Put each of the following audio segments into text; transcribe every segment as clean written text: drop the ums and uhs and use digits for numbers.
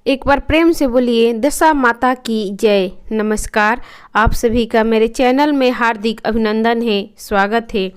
एक बार प्रेम से बोलिए दशा माता की जय। नमस्कार, आप सभी का मेरे चैनल में हार्दिक अभिनंदन है, स्वागत है।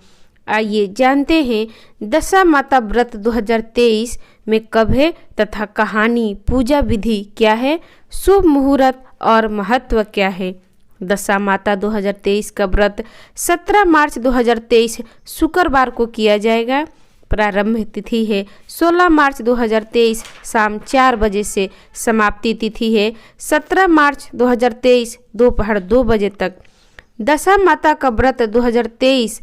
आइए जानते हैं दशा माता व्रत 2023 में कब है तथा कहानी, पूजा विधि क्या है, शुभ मुहूर्त और महत्व क्या है। दशा माता 2023 का व्रत 17 मार्च 2023 शुक्रवार को किया जाएगा। प्रारंभ तिथि है 16 मार्च 2023 शाम 4 बजे से। समाप्ति तिथि है 17 मार्च 2023 दोपहर 2 बजे तक। दशा माता का व्रत 2023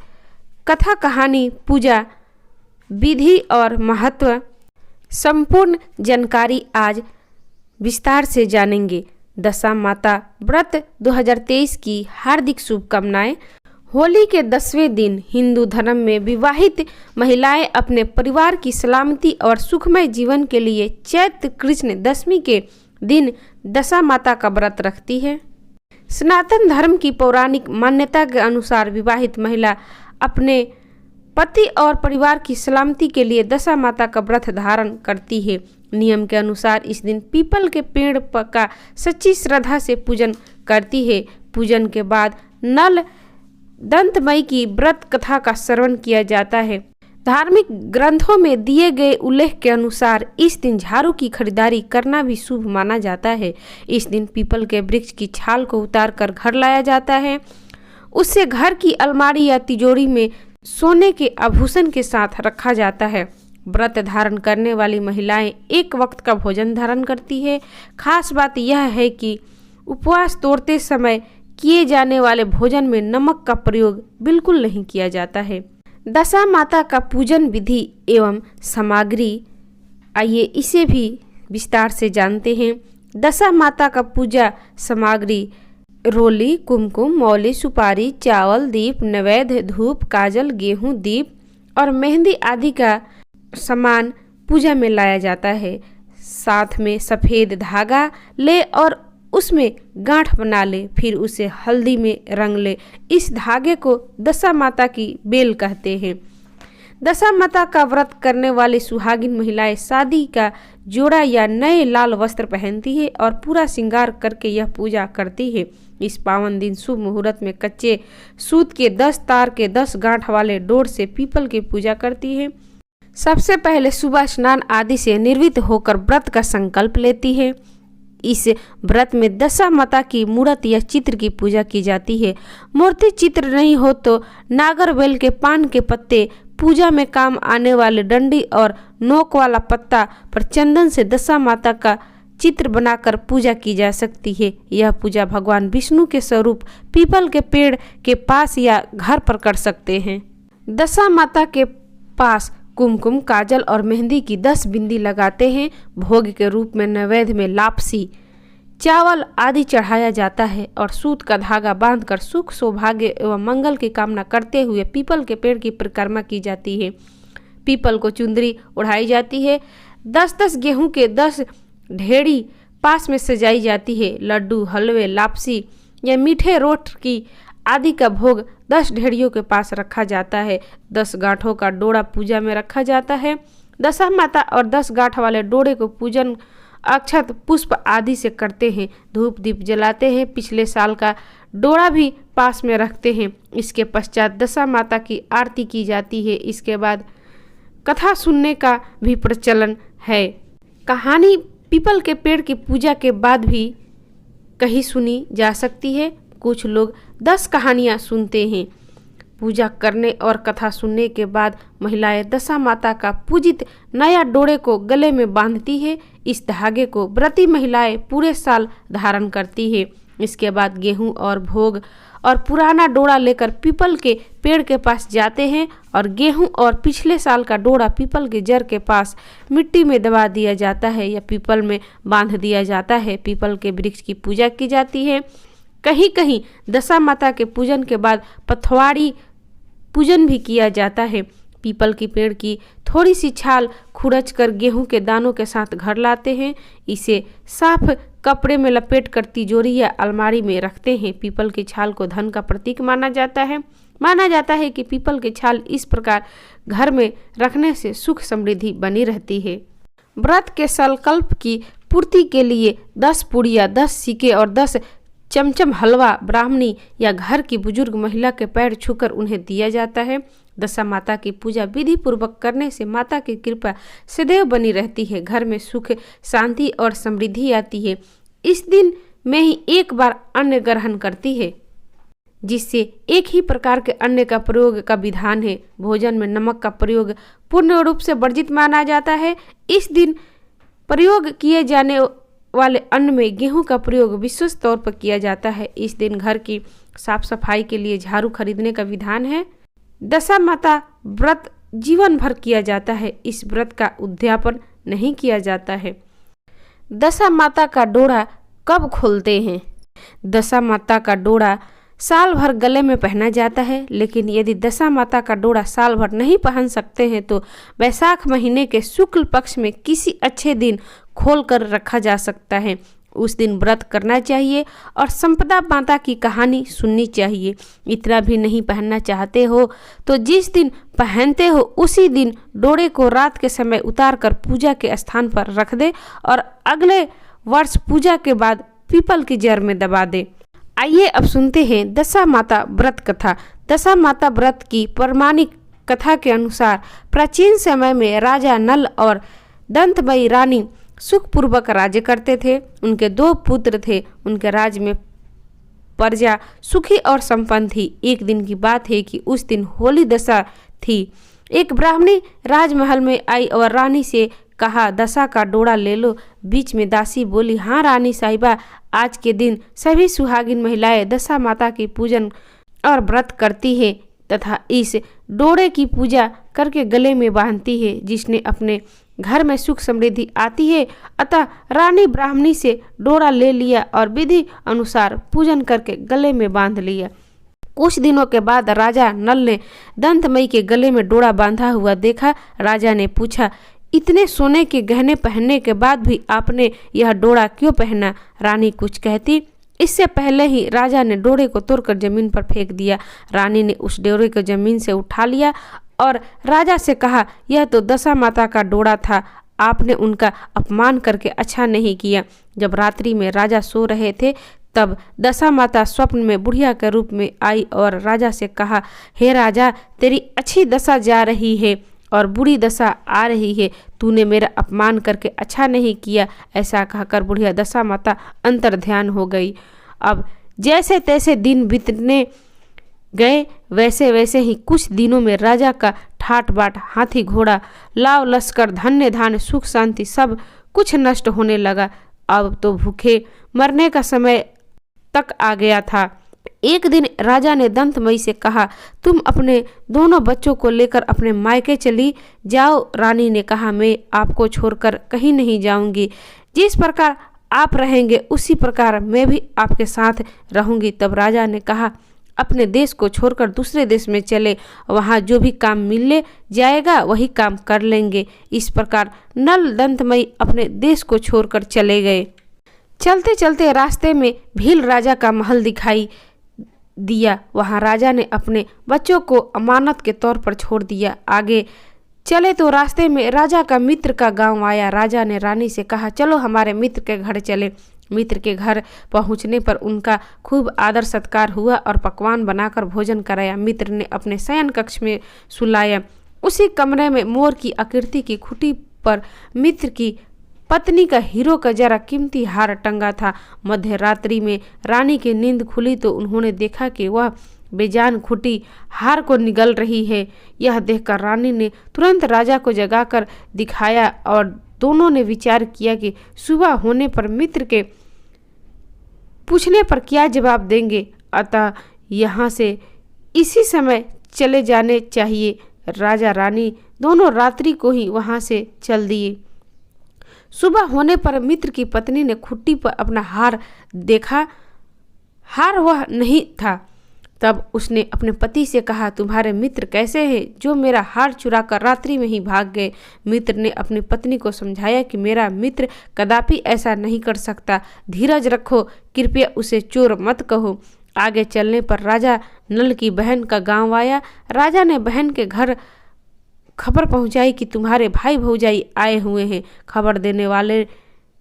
कथा, कहानी, पूजा विधि और महत्व संपूर्ण जानकारी आज विस्तार से जानेंगे। दशा माता व्रत 2023 की हार्दिक शुभकामनाएं। होली के 10वें दिन हिंदू धर्म में विवाहित महिलाएं अपने परिवार की सलामती और सुखमय जीवन के लिए चैत्र कृष्ण दशमी के दिन दशा माता का व्रत रखती है। सनातन धर्म की पौराणिक मान्यता के अनुसार विवाहित महिला अपने पति और परिवार की सलामती के लिए दशा माता का व्रत धारण करती है। नियम के अनुसार इस दिन पीपल के पेड़ का सच्ची श्रद्धा से पूजन करती है। पूजन के बाद नल दंतमयी की व्रत कथा का श्रवण किया जाता है। धार्मिक ग्रंथों में दिए गए उल्लेख के अनुसार इस दिन झाड़ू की खरीदारी करना भी शुभ माना जाता है। इस दिन पीपल के वृक्ष की छाल को उतार कर घर लाया जाता है। उससे घर की अलमारी या तिजोरी में सोने के आभूषण के साथ रखा जाता है। व्रत धारण करने वाली महिलाएं एक वक्त का भोजन धारण करती है। खास बात यह है कि उपवास तोड़ते समय किए जाने वाले भोजन में नमक का प्रयोग बिल्कुल नहीं किया जाता है। दशा माता का पूजन विधि एवं सामग्री, आइए इसे भी विस्तार से जानते हैं। दशा माता का पूजा सामग्री रोली, कुमकुम, मौली, सुपारी, चावल, दीप, नैवेद्य, धूप, काजल, गेहूं, दीप और मेहंदी आदि का सामान पूजा में लाया जाता है। साथ में सफ़ेद धागा ले और उसमें गांठ बना ले, फिर उसे हल्दी में रंग ले। इस धागे को दशा माता की बेल कहते हैं। दशा माता का व्रत करने वाली सुहागिन महिलाएं शादी का जोड़ा या नए लाल वस्त्र पहनती है और पूरा श्रृंगार करके यह पूजा करती है। इस पावन दिन शुभ मुहूर्त में कच्चे सूत के 10 तार के 10 गांठ वाले डोर से पीपल की पूजा करती है। सबसे पहले सुबह स्नान आदि से निर्वृत्त होकर व्रत का संकल्प लेती है। इस व्रत में दशा माता की मूर्त या चित्र की पूजा की जाती है। मूर्ति चित्र नहीं हो तो नागर बेल के पान के पत्ते, पूजा में काम आने वाले डंडी और नोक वाला पत्ता पर चंदन से दशा माता का चित्र बनाकर पूजा की जा सकती है। यह पूजा भगवान विष्णु के स्वरूप पीपल के पेड़ के पास या घर पर कर सकते हैं। दशा माता के पास कुमकुम, काजल और मेहंदी की 10 बिंदी लगाते हैं। भोग के रूप में नैवेद्य में लापसी, चावल आदि चढ़ाया जाता है और सूत का धागा बांधकर सुख, सौभाग्य एवं मंगल की कामना करते हुए पीपल के पेड़ की परिक्रमा की जाती है। पीपल को चुंदरी उड़ाई जाती है। 10-10 गेहूं के 10 ढेरी पास में सजाई जाती है। लड्डू, हलवे, लापसी या मीठे रोट की आदि का भोग 10 ढेरियों के पास रखा जाता है। 10 गांठों का डोरा पूजा में रखा जाता है। दशा माता और 10 गांठ वाले डोरे को पूजन अक्षत, पुष्प आदि से करते हैं। धूप दीप जलाते हैं। पिछले साल का डोरा भी पास में रखते हैं। इसके पश्चात दशा माता की आरती की जाती है। इसके बाद कथा सुनने का भी प्रचलन है। कहानी पीपल के पेड़ की पूजा के बाद भी कहीं सुनी जा सकती है। कुछ लोग 10 कहानियाँ सुनते हैं। पूजा करने और कथा सुनने के बाद महिलाएं दशा माता का पूजित नया डोरे को गले में बांधती है। इस धागे को व्रती महिलाएं पूरे साल धारण करती है। इसके बाद गेहूं और भोग और पुराना डोरा लेकर पीपल के पेड़ के पास जाते हैं और गेहूं और पिछले साल का डोरा पीपल के जड़ के पास मिट्टी में दबा दिया जाता है या पीपल में बांध दिया जाता है। पीपल के वृक्ष की पूजा की जाती है। कहीं कहीं दशा माता के पूजन के बाद पथवाड़ी पूजन भी किया जाता है। पीपल की पेड़ की थोड़ी सी छाल खुरच कर गेहूं के दानों के साथ घर लाते हैं। इसे साफ कपड़े में लपेट कर तिजोरी या अलमारी में रखते हैं। पीपल की छाल को धन का प्रतीक माना जाता है। माना जाता है कि पीपल की छाल इस प्रकार घर में रखने से सुख समृद्धि बनी रहती है। व्रत के संकल्प की पूर्ति के लिए 10 पुड़िया, 10 सिक्के और 10 चमचम हलवा ब्राह्मणी या घर की बुजुर्ग महिला के पैर छूकर उन्हें दिया जाता है। दशा माता की पूजा विधि पूर्वक करने से माता की कृपा सदैव बनी रहती है, घर में सुख, शांति और समृद्धि आती है। इस दिन में ही एक बार अन्न ग्रहण करती है, जिससे एक ही प्रकार के अन्न का प्रयोग का विधान है। भोजन में नमक का प्रयोग पूर्ण रूप से वर्जित माना जाता है। इस दिन प्रयोग किए जाने वाले अन्न में गेहूं का प्रयोग विशेष तौर पर किया जाता है। इस दिन घर की साफ सफाई के लिए झाड़ू खरीदने का विधान है। दशा माता व्रत जीवन भर किया जाता है, इस व्रत का उद्यापन नहीं किया जाता है। दशा माता का डोरा कब खोलते हैं? दशा माता का डोरा साल भर गले में पहना जाता है, लेकिन यदि दशा माता का डोरा साल भर नहीं पहन सकते हैं तो वैशाख महीने के शुक्ल पक्ष में किसी अच्छे दिन खोल कर रखा जा सकता है। उस दिन व्रत करना चाहिए और संपदा माता की कहानी सुननी चाहिए। इतना भी नहीं पहनना चाहते हो तो जिस दिन पहनते हो उसी दिन डोरे को रात के समय उतार कर पूजा के स्थान पर रख दे और अगले वर्ष पूजा के बाद पीपल की जड़ में दबा दे। आइए अब सुनते हैं दशा माता व्रत कथा। दशा माता व्रत की पौराणिक कथा के अनुसार प्राचीन समय में राजा नल और दंतमयी रानी सुखपूर्वक राज्य करते थे। उनके 2 पुत्र थे। उनके राज्य में प्रजा सुखी और संपन्न थी। एक दिन की बात है कि उस दिन होली दशा थी। एक ब्राह्मणी राजमहल में आई और रानी से कहा, दशा का डोरा ले लो। बीच में दासी बोली, हाँ रानी साहिबा, आज के दिन सभी सुहागिन महिलाएं दशा माता की पूजन और व्रत करती है तथा इस डोरे की पूजा करके गले में बांधती है, जिसने अपने घर में सुख समृद्धि आती है। अतः रानी ब्राह्मणी से डोरा ले लिया और विधि अनुसार पूजन करके गले में बांध लिया। कुछ दिनों के बाद राजा नल ने दंतमयी के गले में डोरा बांधा हुआ देखा। राजा ने पूछा, इतने सोने के गहने पहनने के बाद भी आपने यह डोरा क्यों पहना? रानी कुछ कहती इससे पहले ही राजा ने डोरे को तोड़कर जमीन पर फेंक दिया। रानी ने उस डोरे को जमीन से उठा लिया और राजा से कहा, यह तो दशा माता का डोरा था, आपने उनका अपमान करके अच्छा नहीं किया। जब रात्रि में राजा सो रहे थे तब दशा माता स्वप्न में बुढ़िया के रूप में आई और राजा से कहा, हे राजा, तेरी अच्छी दशा जा रही है और बुरी दशा आ रही है, तूने मेरा अपमान करके अच्छा नहीं किया। ऐसा कहकर बुढ़िया दशा माता अंतर ध्यान हो गई। अब जैसे तैसे दिन बीतने गए, वैसे वैसे ही कुछ दिनों में राजा का ठाट बाट, हाथी घोड़ा, लाव लश्कर, धन्य धान्य, सुख शांति सब कुछ नष्ट होने लगा। अब तो भूखे मरने का समय तक आ गया था। एक दिन राजा ने दंतमयी से कहा, तुम अपने दोनों बच्चों को लेकर अपने मायके चली जाओ। रानी ने कहा, मैं आपको छोड़कर कहीं नहीं जाऊंगी। जिस प्रकार आप रहेंगे उसी प्रकार मैं भी आपके साथ रहूंगी। तब राजा ने कहा, अपने देश को छोड़कर दूसरे देश में चले, वहाँ जो भी काम मिल जाएगा वही काम कर लेंगे। इस प्रकार नल दंतमयी अपने देश को छोड़कर चले गए। चलते चलते रास्ते में भील राजा का महल दिखाई दिया। वहाँ राजा ने अपने बच्चों को अमानत के तौर पर छोड़ दिया। आगे चले तो रास्ते में राजा का मित्र का गांव आया। राजा ने रानी से कहा, चलो हमारे मित्र के घर चले। मित्र के घर पहुंचने पर उनका खूब आदर सत्कार हुआ और पकवान बनाकर भोजन कराया। मित्र ने अपने शयन कक्ष में सुलाया। उसी कमरे में मोर की आकृति की खूंटी पर मित्र की पत्नी का हीरो का जरा कीमती हार टंगा था। मध्य रात्रि में रानी की नींद खुली तो उन्होंने देखा कि वह बेजान खूंटी हार को निगल रही है। यह देखकर रानी ने तुरंत राजा को जगाकर दिखाया और दोनों ने विचार किया कि सुबह होने पर मित्र के पूछने पर क्या जवाब देंगे, अतः यहाँ से इसी समय चले जाने चाहिए। राजा रानी दोनों रात्रि को ही वहाँ से चल दिए। सुबह होने पर मित्र की पत्नी ने खूंटी पर अपना हार देखा, हार वह नहीं था। तब उसने अपने पति से कहा, तुम्हारे मित्र कैसे हैं जो मेरा हार चुराकर रात्रि में ही भाग गए? मित्र ने अपनी पत्नी को समझाया कि मेरा मित्र कदापि ऐसा नहीं कर सकता, धीरज रखो, कृपया उसे चोर मत कहो। आगे चलने पर राजा नल की बहन का गांव आया। राजा ने बहन के घर खबर पहुंचाई कि तुम्हारे भाई भौजाई आए हुए हैं। खबर देने वाले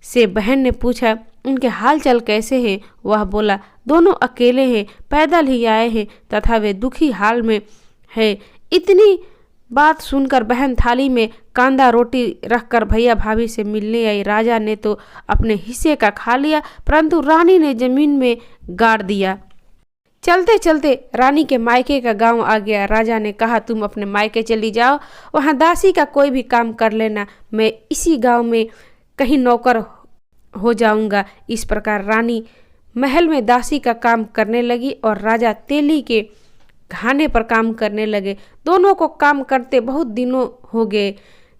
से बहन ने पूछा, उनके हाल चाल कैसे हैं? वह बोला, दोनों अकेले हैं, पैदल ही आए हैं तथा वे दुखी हाल में है। इतनी बात सुनकर बहन थाली में कांदा रोटी रखकर भैया भाभी से मिलने आई। राजा ने तो अपने हिस्से का खा लिया, परंतु रानी ने जमीन में गाड़ दिया। चलते चलते रानी के मायके का गांव आ गया। राजा ने कहा, तुम अपने मायके चली जाओ, वहां दासी का कोई भी काम कर लेना, मैं इसी गांव में कहीं नौकर हो जाऊंगा। इस प्रकार रानी महल में दासी का काम करने लगी और राजा तेली के घाने पर काम करने लगे। दोनों को काम करते बहुत दिनों हो गए।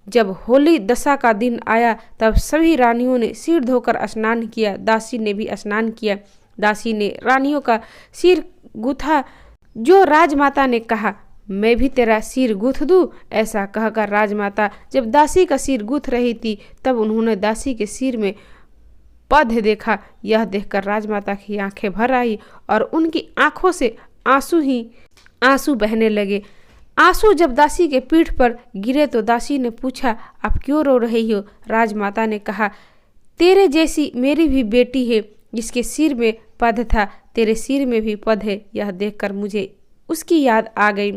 जब होली दशा का दिन आया तब सभी रानियों ने सिर धोकर स्नान किया। दासी ने भी स्नान किया। दासी ने रानियों का सिर गूथा। जो राजमाता ने कहा, मैं भी तेरा सिर गूथ दूं। ऐसा कहकर राजमाता जब दासी का सिर गूथ रही थी तब उन्होंने दासी के सिर में पद देखा। यह देखकर राजमाता की आंखें भर आई और उनकी आंखों से आंसू बहने लगे। आंसू जब दासी के पीठ पर गिरे तो दासी ने पूछा, आप क्यों रो रही हो? राजमाता ने कहा, तेरे जैसी मेरी भी बेटी है जिसके सिर में पद था, तेरे सिर में भी पद है। यह देखकर मुझे उसकी याद आ गई।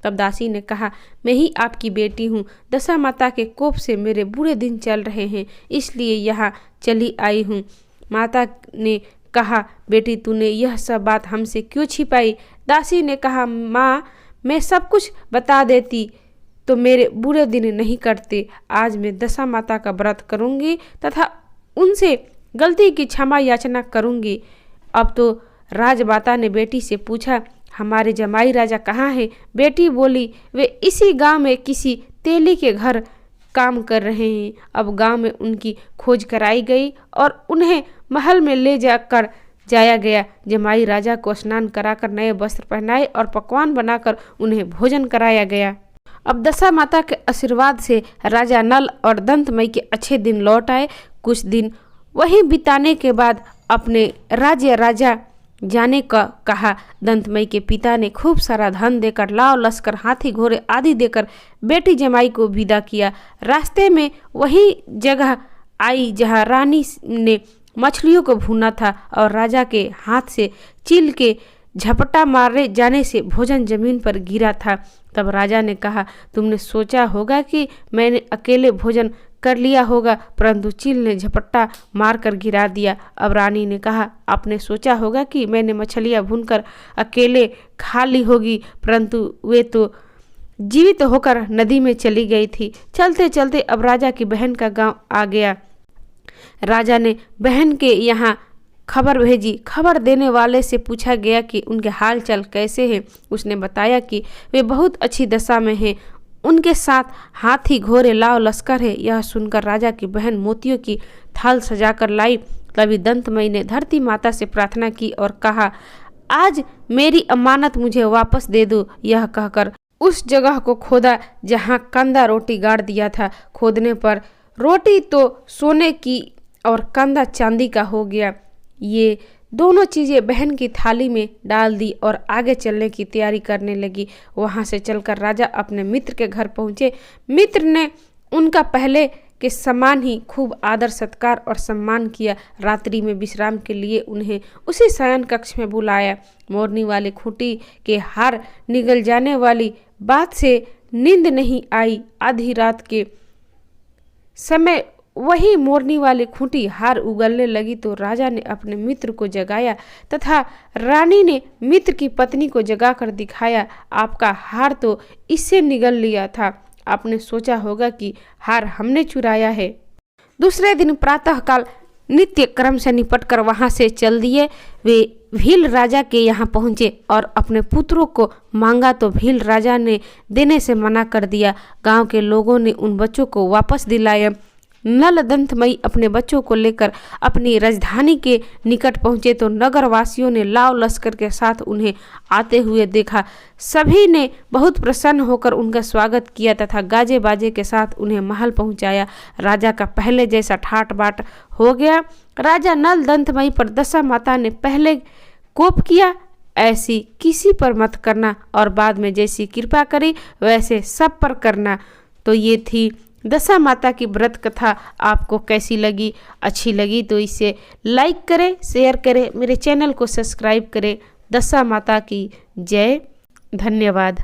तब दासी ने कहा, मैं ही आपकी बेटी हूँ। दशा माता के कोप से मेरे बुरे दिन चल रहे हैं, इसलिए यहाँ चली आई हूँ। माता ने कहा, बेटी तूने यह सब बात हमसे क्यों छिपाई? दासी ने कहा, माँ मैं सब कुछ बता देती तो मेरे बुरे दिन नहीं कटते। आज मैं दशा माता का व्रत करूँगी तथा उनसे गलती की क्षमा याचना करूँगी। अब तो राजमाता ने बेटी से पूछा, हमारे जमाई राजा कहाँ हैं? बेटी बोली, वे इसी गांव में किसी तेली के घर काम कर रहे हैं। अब गांव में उनकी खोज कराई गई और उन्हें महल में ले जाया गया। जमाई राजा को स्नान कराकर नए वस्त्र पहनाए और पकवान बनाकर उन्हें भोजन कराया गया। अब दशा माता के आशीर्वाद से राजा नल और दंतमई के अच्छे दिन लौट आए। कुछ दिन वहीं बिताने के बाद अपने राज्य राजा जाने का कहा। दंतमई के पिता ने खूब सारा धन देकर, लाव लश्कर, हाथी घोड़े आदि देकर बेटी जमाई को विदा किया। रास्ते में वही जगह आई जहाँ रानी ने मछलियों को भूना था और राजा के हाथ से चील के झपटा मारे जाने से भोजन जमीन पर गिरा था। तब राजा ने कहा, तुमने सोचा होगा कि मैंने अकेले भोजन कर लिया होगा, परंतु चील ने झपट्टा मारकर गिरा दिया। अब रानी ने कहा, आपने सोचा होगा कि मैंने मछलियां भूनकर अकेले खा ली होगी, परंतु वे तो जीवित होकर नदी में चली गई थी। चलते चलते अब राजा की बहन का गांव आ गया। राजा ने बहन के यहाँ खबर भेजी। खबर देने वाले से पूछा गया कि उनके हाल चाल कैसे हैं। उसने बताया कि वे बहुत अच्छी दशा में हैं, उनके साथ हाथी घोड़े लाव लश्कर है। यह सुनकर राजा की बहन मोतियों की थाल सजाकर लाई। तभी दंतमई ने धरती माता से प्रार्थना की और कहा, आज मेरी अमानत मुझे वापस दे दो। यह कहकर उस जगह को खोदा जहाँ कंदा रोटी गाड़ दिया था। खोदने पर रोटी तो सोने की और कंदा चांदी का हो गया। ये दोनों चीज़ें बहन की थाली में डाल दी और आगे चलने की तैयारी करने लगी। वहां से चलकर राजा अपने मित्र के घर पहुंचे। मित्र ने उनका पहले के समान ही खूब आदर सत्कार और सम्मान किया। रात्रि में विश्राम के लिए उन्हें उसी शयन कक्ष में बुलाया। मोरनी वाली खूंटी के हार निगल जाने वाली बात से नींद नहीं आई। आधी रात के समय वही मोरनी वाली खूंटी हार उगलने लगी तो राजा ने अपने मित्र को जगाया तथा रानी ने मित्र की पत्नी को जगाकर दिखाया, आपका हार तो इससे निगल लिया था। आपने सोचा होगा कि हार हमने चुराया है। दूसरे दिन प्रातःकाल नित्य क्रम से निपटकर वहां से चल दिए। वे भील राजा के यहाँ पहुँचे और अपने पुत्रों को मांगा तो भील राजा ने देने से मना कर दिया। गांव के लोगों ने उन बच्चों को वापस दिलाया। नल दंतमई अपने बच्चों को लेकर अपनी राजधानी के निकट पहुंचे तो नगर वासियों ने लाव लश्कर के साथ उन्हें आते हुए देखा। सभी ने बहुत प्रसन्न होकर उनका स्वागत किया तथा गाजे बाजे के साथ उन्हें महल पहुंचाया। राजा का पहले जैसा ठाट बाट हो गया। राजा नल दंतमई पर दशा माता ने पहले कोप किया, ऐसी किसी पर मत करना और बाद में जैसी कृपा करी वैसे सब पर करना। तो ये थी दशा माता की व्रत कथा आपको कैसी लगी, अच्छी लगी तो इसे लाइक करें, शेयर करें, मेरे चैनल को सब्सक्राइब करें। दशा माता की जय। धन्यवाद।